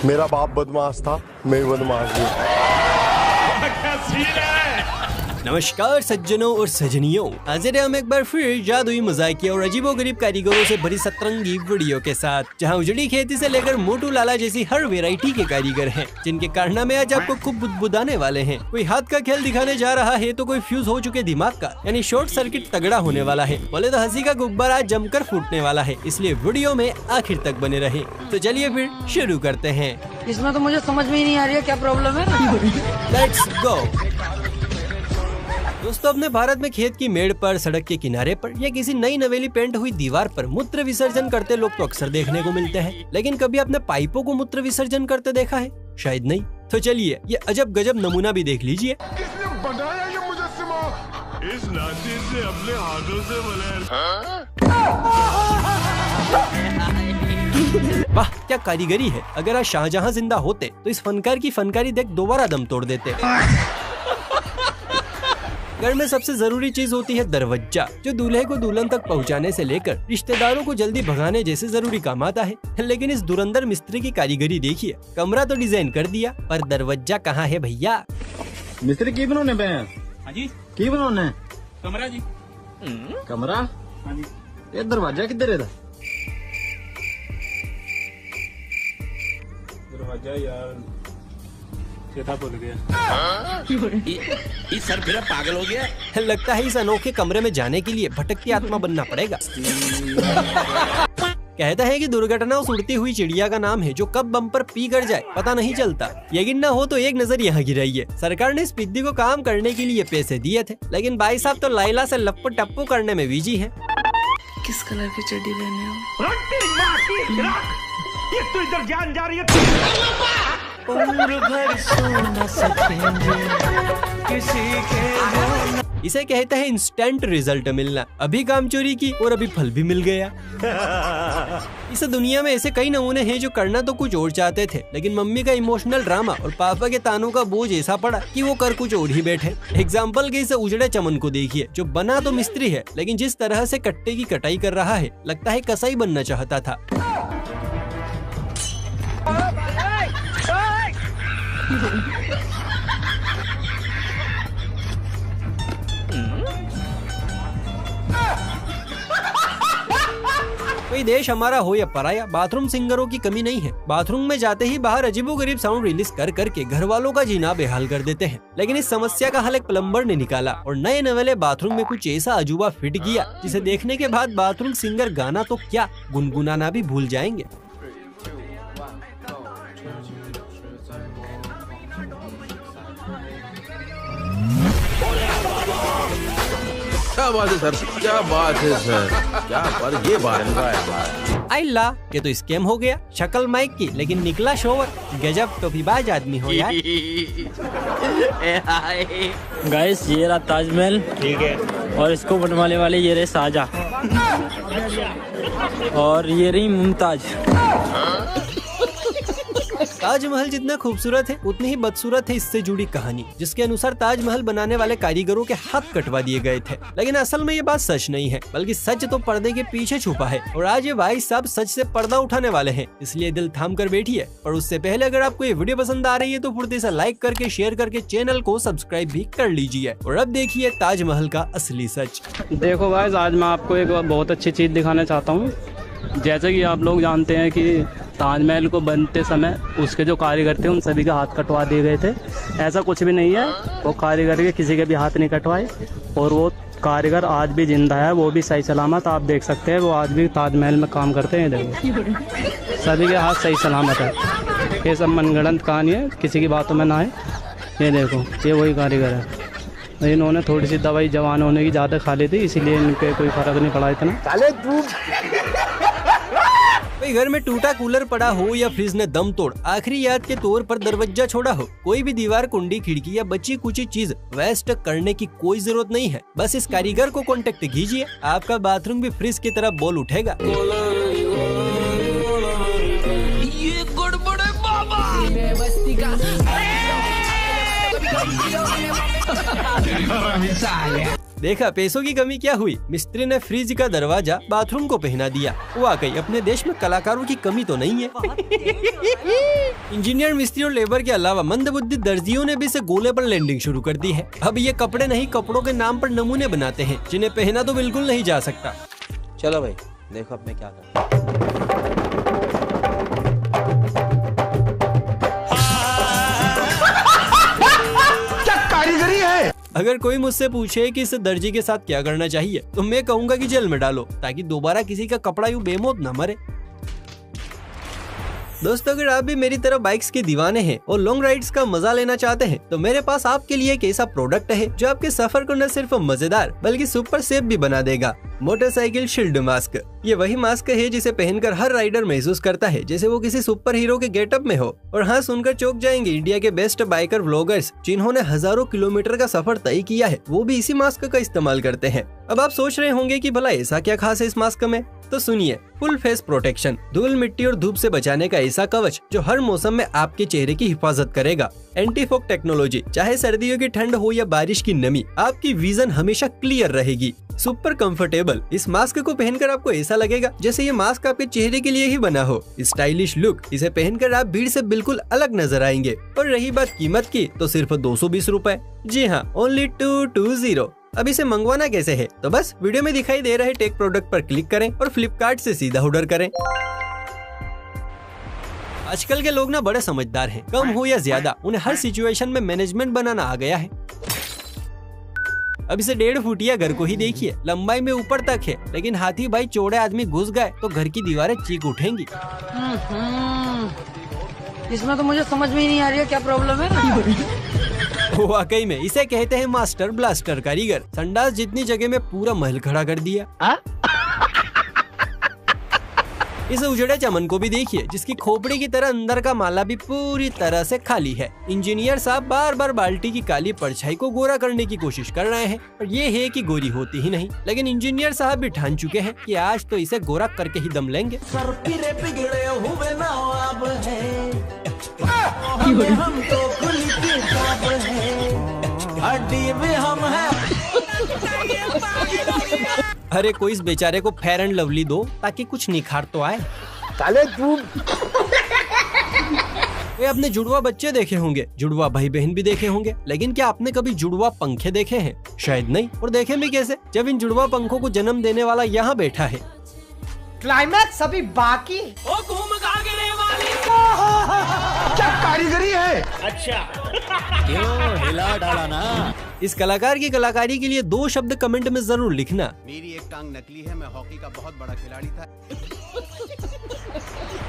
मेरा बाप बदमाश था, मैं बदमाश हूँ। नमस्कार सज्जनों और सजनियों, हाजिर हैं हम एक बार फिर जादुई मजाकिया और अजीबोगरीब कारीगरों से भरी सतरंगी वीडियो के साथ, जहां उजड़ी खेती से लेकर मोटू लाला जैसी हर वैरायटी के कारीगर हैं, जिनके कारनामे आज आपको खूब बुदबुदाने वाले हैं। कोई हाथ का खेल दिखाने जा रहा है तो कोई फ्यूज हो चुके दिमाग का यानी शॉर्ट सर्किट तगड़ा होने वाला है। बोले तो हंसी का गुब्बारा जमकर फूटने वाला है, इसलिए वीडियो में आखिर तक बने रहे। तो चलिए फिर शुरू करते हैं। इसमें तो मुझे समझ में ही नहीं आ रही है क्या प्रॉब्लम है। Let's go. दोस्तों, अपने भारत में खेत की मेड़ पर, सड़क के किनारे पर या किसी नई नवेली पेंट हुई दीवार पर मूत्र विसर्जन करते लोग तो अक्सर देखने को मिलते हैं, लेकिन कभी आपने पाइपों को मूत्र विसर्जन करते देखा है? शायद नहीं। तो चलिए ये अजब गजब नमूना भी देख लीजिए। किसने बनाया ये मुजस्सिमा? इस नाती से अपने हाथों से बनाया। वाह क्या कारीगरी है। अगर आज शाहजहां जिंदा होते तो इस फनकार की फनकारी देख दोबारा दम तोड़ देते। घर में सबसे जरूरी चीज होती है दरवाजा, जो दूल्हे को दुल्हन तक पहुंचाने से लेकर रिश्तेदारों को जल्दी भगाने जैसे जरूरी काम आता है। लेकिन इस धुरंधर मिस्त्री की कारीगरी देखिए। कमरा तो डिजाइन कर दिया, पर दरवाजा कहाँ है भैया? मिस्त्री की बनाने पे? हाँ जी, की बनाने? कमरा जी। कमरा? हाँ जी। ये दरवाजा किधर है? दरवाजा यार चेता भूल गया। इस सर फिर पागल हो गया। लगता है इस अनोखे कमरे में जाने के लिए भटकती आत्मा बनना पड़ेगा। कहते हैं कि दुर्घटना उस उड़ती हुई चिड़िया का नाम है जो कब बम पर पी कर जाए पता नहीं चलता। यकीन न हो तो एक नजर यहाँ गिराइए। सरकार ने इस पिद्दी को काम करने के लिए पैसे दिए थे, लेकिन भाई साहब तो लाइला से लप्पू टप्पू करने में बिजी है। किस कलर की चड्डी पहने हो? ये तो इधर जान जा रही है। इसे कहते हैं इंस्टेंट रिजल्ट मिलना। अभी काम चोरी की और अभी फल भी मिल गया। इस दुनिया में ऐसे कई नमूने हैं जो करना तो कुछ और चाहते थे, लेकिन मम्मी का इमोशनल ड्रामा और पापा के तानों का बोझ ऐसा पड़ा कि वो कर कुछ और ही बैठे। एग्जाम्पल के इस उजड़े चमन को देखिए, जो बना तो मिस्त्री है, लेकिन जिस तरह से कट्टे की कटाई कर रहा है, लगता है कसाई बनना चाहता था। कोई देश हमारा हो या पराया, बाथरूम सिंगरों की कमी नहीं है। बाथरूम में जाते ही बाहर अजीबोगरीब साउंड रिलीज कर करके घर वालों का जीना बेहाल कर देते हैं। लेकिन इस समस्या का हल एक प्लम्बर ने निकाला और नए नवेले बाथरूम में कुछ ऐसा अजूबा फिट किया, जिसे देखने के बाद बाथरूम सिंगर गाना तो क्या गुनगुनाना भी भूल जाएंगे। क्या बात है सर, क्या बात है सर, क्या पर ये बात है। अल्ला, ये तो स्कैम हो गया। शक्ल माइक की, लेकिन निकला शोवर। गजब टोपीबाज आदमी हो यार। गाइस ये रहा ताजमहल, ठीक है, और इसको बनवाने वाले ये रहे शाहजहां, और ये रही मुमताज। ताजमहल जितना खूबसूरत है उतनी ही बदसूरत है इससे जुड़ी कहानी, जिसके अनुसार ताजमहल बनाने वाले कारीगरों के हाथ कटवा दिए गए थे। लेकिन असल में ये बात सच नहीं है, बल्कि सच तो पर्दे के पीछे छुपा है। और आज ये भाई साहब सच से पर्दा उठाने वाले हैं, इसलिए दिल थाम कर बैठिए। और उससे पहले अगर आपको ये वीडियो पसंद आ रही है तो फुर्ती से लाइक करके, शेयर करके चैनल को सब्सक्राइब भी कर लीजिए। और अब देखिए ताजमहल का असली सच। देखो गाइस, आज मैं आपको एक बहुत अच्छी चीज़ दिखाना चाहता हूँ। जैसे कि आप लोग जानते हैं कि ताजमहल को बनते समय उसके जो कारीगर थे उन सभी के हाथ कटवा दिए गए थे। ऐसा कुछ भी नहीं है, वो कारीगर के किसी के भी हाथ नहीं कटवाए, और वो कारीगर आज भी जिंदा है, वो भी सही सलामत। आप देख सकते हैं वो आज भी ताजमहल में काम करते हैं। देखो सभी के हाथ सही सलामत है। ये सब मनगढ़ंत कहानी है, किसी की बातों में ना आए। ये देखो, ये वही कारीगर है। इन्होंने थोड़ी सी दवाई जवान होने की ज़्यादा खा ली थी, इसीलिए इनके कोई फर्क नहीं पड़ा इतना। कोई घर में टूटा कूलर पड़ा हो या फ्रिज ने दम तोड़ आखिरी याद के तौर पर दरवाजा छोड़ा हो, कोई भी दीवार, कुंडी, खिड़की या बची कुची चीज वेस्ट करने की कोई जरूरत नहीं है। बस इस कारीगर को कांटेक्ट कीजिए, आपका बाथरूम भी फ्रिज की तरह बोल उठेगा। ये गड़बड़ है बाबा। देखा पैसों की कमी क्या हुई, मिस्त्री ने फ्रिज का दरवाजा बाथरूम को पहना दिया। वाकई अपने देश में कलाकारों की कमी तो नहीं है। इंजीनियर, मिस्त्री और लेबर के अलावा मंदबुद्धि दर्जियों ने भी इसे गोले पर लैंडिंग शुरू कर दी है। अब ये कपड़े नहीं, कपड़ों के नाम पर नमूने बनाते हैं जिन्हें पहना तो बिल्कुल नहीं जा सकता। चलो भाई देखो अब मैं क्या करूं। अगर कोई मुझसे पूछे कि इस दर्जी के साथ क्या करना चाहिए तो मैं कहूंगा कि जेल में डालो, ताकि दोबारा किसी का कपड़ा यूं बेमौत न मरे। दोस्तों, अगर आप भी मेरी तरह बाइक्स के दीवाने हैं और लॉन्ग राइड्स का मजा लेना चाहते हैं तो मेरे पास आपके लिए एक ऐसा प्रोडक्ट है जो आपके सफर को न सिर्फ मजेदार बल्कि सुपर सेफ भी बना देगा। Motorcycle shield mask. ये वही मास्क है जिसे पहनकर हर राइडर महसूस करता है जैसे वो किसी सुपर हीरो के गेटअप में हो। और हाँ, सुनकर चौंक जाएंगे इंडिया के बेस्ट बाइकर व्लॉगर्स जिन्होंने हजारों किलोमीटर का सफर तय किया है, वो भी इसी मास्क का इस्तेमाल करते हैं। अब आप सोच रहे होंगे कि भला ऐसा क्या खास है इस मास्क में, तो सुनिए। फुल फेस प्रोटेक्शन, धूल मिट्टी और धूप से बचाने का ऐसा कवच जो हर मौसम में आपके चेहरे की हिफाजत करेगा। एंटी फॉग टेक्नोलॉजी, चाहे सर्दियों की ठंड हो या बारिश की नमी, आपकी विजन हमेशा क्लियर रहेगी। सुपर कंफर्टेबल, इस मास्क को पहनकर आपको ऐसा लगेगा जैसे ये मास्क आपके चेहरे के लिए ही बना हो। स्टाइलिश लुक, इसे पहनकर आप भीड़ से बिल्कुल अलग नजर आएंगे। और रही बात कीमत की तो सिर्फ 220 रूपए। जी हाँ, ओनली 220। अब इसे मंगवाना कैसे है, तो बस वीडियो में दिखाई दे रहे टेक प्रोडक्ट पर क्लिक करें और फ्लिपकार्ट से सीधा ऑर्डर करें। आजकल के लोग ना बड़े समझदार हैं, कम हो या ज्यादा उन्हें हर सिचुएशन में मैनेजमेंट बनाना आ गया है। अब इसे 1.5 फुटिया घर को ही देखिए, लंबाई में ऊपर तक है, लेकिन हाथी भाई चौड़े आदमी घुस गए तो घर की दीवारें चीख उठेंगी। इसमें तो मुझे समझ में ही नहीं आ रही है क्या प्रॉब्लम है। वाकई में इसे कहते हैं मास्टर ब्लास्टर कारीगर। संडास जितनी जगह में पूरा महल खड़ा कर दिया। इस उजड़े चमन को भी देखिए जिसकी खोपड़ी की तरह अंदर का माला भी पूरी तरह से खाली है। इंजीनियर साहब बार बार बाल्टी की काली परछाई को गोरा करने की कोशिश कर रहे हैं, पर ये है कि गोरी होती ही नहीं। लेकिन इंजीनियर साहब भी ठान चुके हैं कि आज तो इसे गोरा करके ही दम लेंगे। हम तो खुली किताब है, हड्डी में हम हैं। अरे कोई इस बेचारे को फेयर एंड लवली दो ताकि कुछ निखार तो आए। साले तू वे अपने जुड़वा बच्चे देखे होंगे, जुड़वा भाई बहन भी देखे होंगे, लेकिन क्या आपने कभी जुड़वा पंखे देखे हैं? शायद नहीं। और देखे भी कैसे, जब इन जुड़वा पंखों को जन्म देने वाला यहाँ बैठा है। क्लाइमैक्स अभी बाकी। ओ घूम गिरे वाली क्या कारीगरी है। अच्छा क्यों हिला डाला ना। इस कलाकार की कलाकारी के लिए 2 शब्द कमेंट में जरूर लिखना। मेरी एक टांग नकली है, मैं हॉकी का बहुत बड़ा खिलाड़ी था।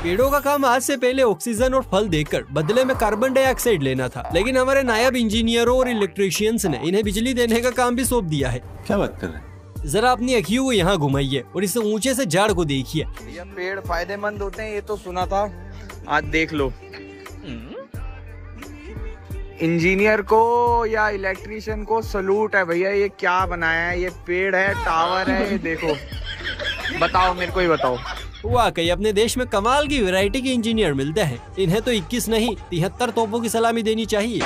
पेड़ों का काम आज से पहले ऑक्सीजन और फल देकर बदले में कार्बन डाइऑक्साइड लेना था, लेकिन हमारे नायाब इंजीनियरों और इलेक्ट्रीशियंस ने इन्हें बिजली देने का काम भी सौंप दिया है। क्या बात कर रहे हैं? जरा अपनी अखियों को यहाँ घुमाइए और इस ऊंचे से झाड़ को देखिए। भैया पेड़ फायदेमंद होते हैं ये तो सुना था, आज देख लो। इंजीनियर को या इलेक्ट्रिशियन को सलूट है भैया, ये क्या बनाया है, ये पेड़ है, टावर है, ये देखो। बताओ मेरे को ही बताओ। वाकई अपने देश में कमाल की वैरायटी के इंजीनियर मिलते हैं। इन्हें तो 21 नहीं 73 तोपों की सलामी देनी चाहिए।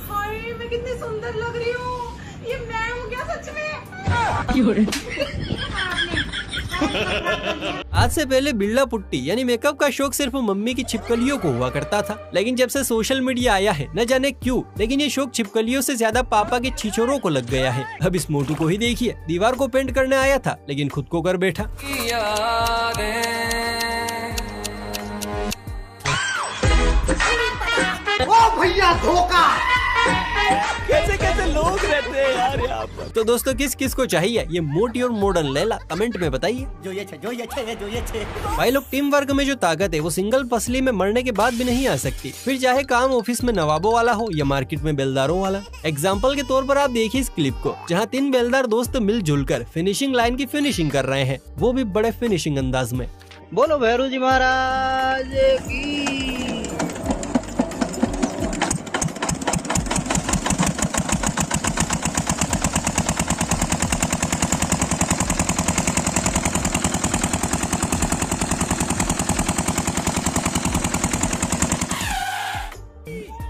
हाय मैं कितनी सुंदर लग रही हूँ, ये मैं हूँ क्या सच में? आज से पहले बिल्ला पुट्टी यानी मेकअप का शौक सिर्फ मम्मी की छिपकलियों को हुआ करता था, लेकिन जब से सोशल मीडिया आया है न जाने क्यों, लेकिन ये शौक छिपकलियों से ज्यादा पापा के छिछोरों को लग गया है। अब इस मोटू को ही देखिए, दीवार को पेंट करने आया था लेकिन खुद को कर बैठा। ओ भैया धोखा। कैसे कैसे लोग रहते हैं यार यहाँ पर। तो दोस्तों किस किस को चाहिए ये मोटी और मॉडर्न लैला, कमेंट में बताइए। जो ये छे। भाई लोग, टीम वर्क में जो ताकत है वो सिंगल पसली में मरने के बाद भी नहीं आ सकती, फिर चाहे काम ऑफिस में नवाबों वाला हो या मार्केट में बेलदारों वाला। एग्जाम्पल के तौर पर आप देखिए इस क्लिप को, जहाँ 3 बेलदार दोस्त मिलजुल कर फिनिशिंग लाइन की फिनिशिंग कर रहे हैं, वो भी बड़े फिनिशिंग अंदाज में। बोलो भैरू जी महाराज की।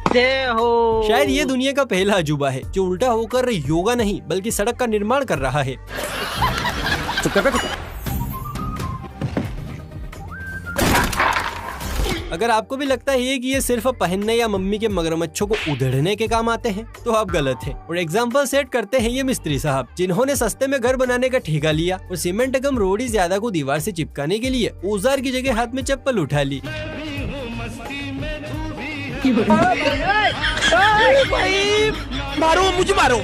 जय हो। शायद ये दुनिया का पहला अजूबा है जो उल्टा होकर योगा नहीं बल्कि सड़क का निर्माण कर रहा है। अगर आपको भी लगता है कि ये सिर्फ पहनने या मम्मी के मगरमच्छों को उधेड़ने के काम आते हैं तो आप गलत हैं। और एग्जाम्पल सेट करते हैं ये मिस्त्री साहब जिन्होंने सस्ते में घर बनाने का ठेका लिया और सीमेंट कम रोड़ी ज्यादा को दीवार से चिपकाने के लिए औजार की जगह हाथ में चप्पल उठा ली। मारो मुझे, मारो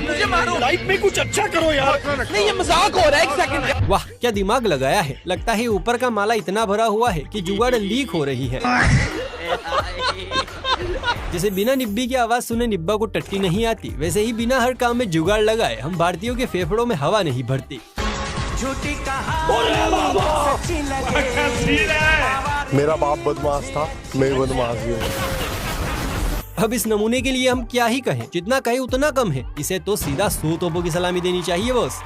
मुझे, मारो। लाइफ में कुछ अच्छा करो यार। नहीं, ये मजाक हो रहा है। एक सेकंड। वाह क्या दिमाग लगाया है। लगता है ऊपर का माला इतना भरा हुआ है कि जुगाड़ लीक हो रही है। जैसे बिना निब्बी की आवाज सुने निब्बा को टट्टी नहीं आती, वैसे ही बिना हर काम में जुगाड़ लगाए हम भारतीयों के फेफड़ों में हवा नहीं भरती। मेरा बाप बदमाश था, मैं बदमाश भी हूँ। अब इस नमूने के लिए हम क्या ही कहें, जितना कहे उतना कम है। इसे तो सीधा 100 तोपों की सलामी देनी चाहिए बॉस।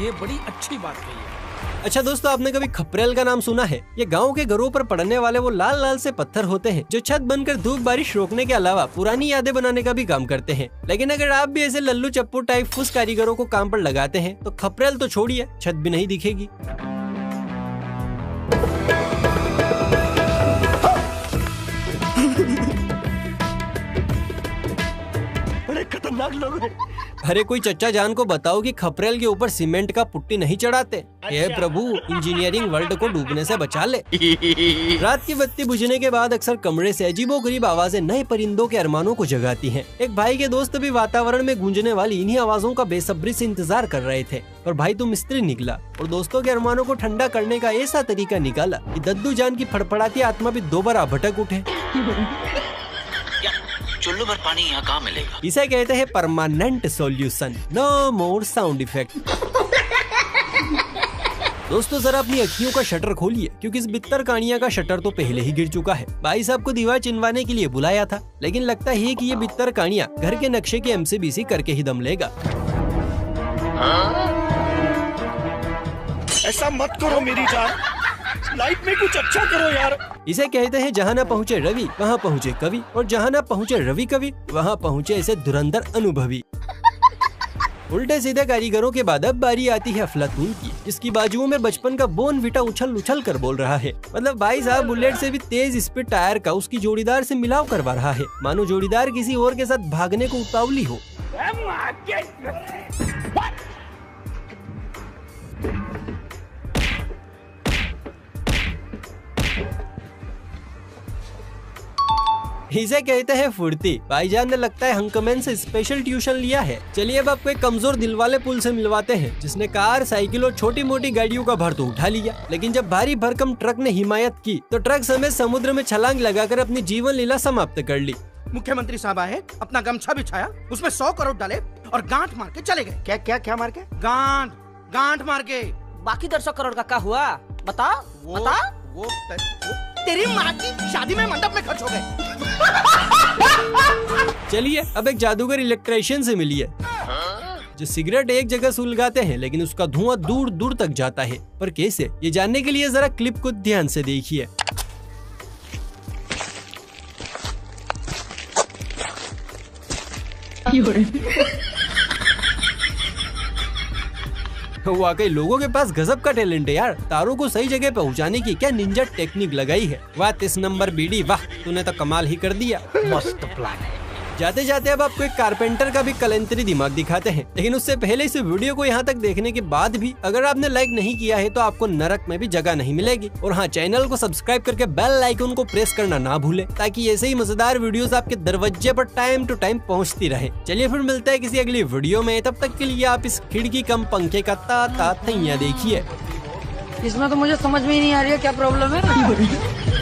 ये बड़ी अच्छी बात कही है। अच्छा दोस्तों, आपने कभी खपरेल का नाम सुना है? ये गांव के घरों पर पड़ने वाले वो लाल लाल से पत्थर होते हैं जो छत बनकर धूप बारिश रोकने के अलावा पुरानी यादें बनाने का भी काम करते हैं। लेकिन अगर आप भी ऐसे लल्लू चप्पू टाइप फुस कारीगरों को काम पर लगाते हैं तो खपरेल तो छोड़िए, छत भी नहीं दिखेगी। खतरनाक लोग हैं। अरे कोई चच्चा जान को बताओ कि खपरेल के ऊपर सीमेंट का पुट्टी नहीं चढ़ाते। हे प्रभु, इंजीनियरिंग वर्ल्ड को डूबने से बचा ले। रात की बत्ती बुझने के बाद अक्सर कमरे से अजीबोगरीब आवाजें नए परिंदों के अरमानों को जगाती हैं। एक भाई के दोस्त भी वातावरण में गूंजने वाली इन्हीं आवाजों का बेसब्री से इंतजार कर रहे थे। पर भाई तो मिस्त्री निकला और दोस्तों के अरमानों को ठंडा करने का ऐसा तरीका निकाला कि दद्दू जान की फड़फड़ाती आत्मा भी दोबारा भटक उठे। चुल्लू भर पानी यहाँ कहाँ मिलेगा? इसे कहते हैं permanent solution, no more sound effect. दोस्तों जरा अपनी अखियों का शटर खोलिए क्योंकि इस बित्तर कहानियां का शटर तो पहले ही गिर चुका है। भाई साहब को दीवार चिनवाने के लिए बुलाया था, लेकिन लगता है कि ये बित्तर कहानियां घर के नक्शे के MCBC करके ही दम लेगा। ऐसा मत करो मेरी जान, लाइफ में कुछ अच्छा करो यार। इसे कहते हैं जहाँ न पहुँचे रवि वहाँ पहुँचे कवि, और जहाँ न पहुँचे रवि कवि वहाँ पहुँचे ऐसे धुरंधर अनुभवी। उल्टे सीधे कारीगरों के बाद अब बारी आती है अफलातून की, जिसकी बाजुओं में बचपन का बोर्नविटा उछल उछल कर बोल रहा है। मतलब भाई साहब बुलेट से भी तेज स्पीड टायर का उसकी जोड़ीदार से मिलाव करवा रहा है, मानो जोड़ीदार किसी और के साथ भागने को उतावली हो। इसे कहते हैं फुर्ती। भाईजान ने लगता है हंकमैन से स्पेशल ट्यूशन लिया है। चलिए अब आपको एक कमजोर दिल वाले पुल से मिलवाते हैं, जिसने कार, साइकिल और छोटी मोटी गाड़ियों का भार तो उठा लिया, लेकिन जब भारी भरकम ट्रक ने हिमायत की तो ट्रक समेत समुद्र में छलांग लगाकर अपनी जीवन लीला समाप्त कर ली। मुख्यमंत्री साहब आए, अपना गमछा बिछाया, उसमें 100 करोड़ डाले और गांठ मार के चले गए। क्या क्या क्या मार के? गांठ मार के। बाकी 150 करोड़ का क्या हुआ? बता बता। वो तेरी माँ की शादी में मंडप में खर्च हो गए। चलिए अब एक जादूगर इलेक्ट्रिशियन से मिलिए, जो सिगरेट एक जगह सुलगाते हैं लेकिन उसका धुआं दूर दूर तक जाता है। पर कैसे, ये जानने के लिए जरा क्लिप को ध्यान से देखिए। वाकई लोगों के पास गजब का टैलेंट है यार। तारों को सही जगह पहुंचाने की क्या निंजा टेक्निक लगाई है। वाह 30 नंबर बीडी, वाह तूने तो कमाल ही कर दिया। मस्त प्लान है। जाते जाते अब आपको एक कारपेंटर का भी कलंतरी दिमाग दिखाते हैं, लेकिन उससे पहले इस वीडियो को यहाँ तक देखने के बाद भी अगर आपने लाइक नहीं किया है तो आपको नरक में भी जगह नहीं मिलेगी। और हाँ, चैनल को सब्सक्राइब करके बेल आइकन को प्रेस करना ना भूले, ताकि ऐसे ही मजेदार वीडियोस आपके दरवाजे पर टाइम टू टाइम पहुँचती रहे। चलिए फिर मिलते हैं किसी अगली वीडियो में, तब तक के लिए आप इस खिड़की कम पंखे का ता थैया देखिए। इसमें तो मुझे समझ में ही नहीं आ रही है क्या प्रॉब्लम है।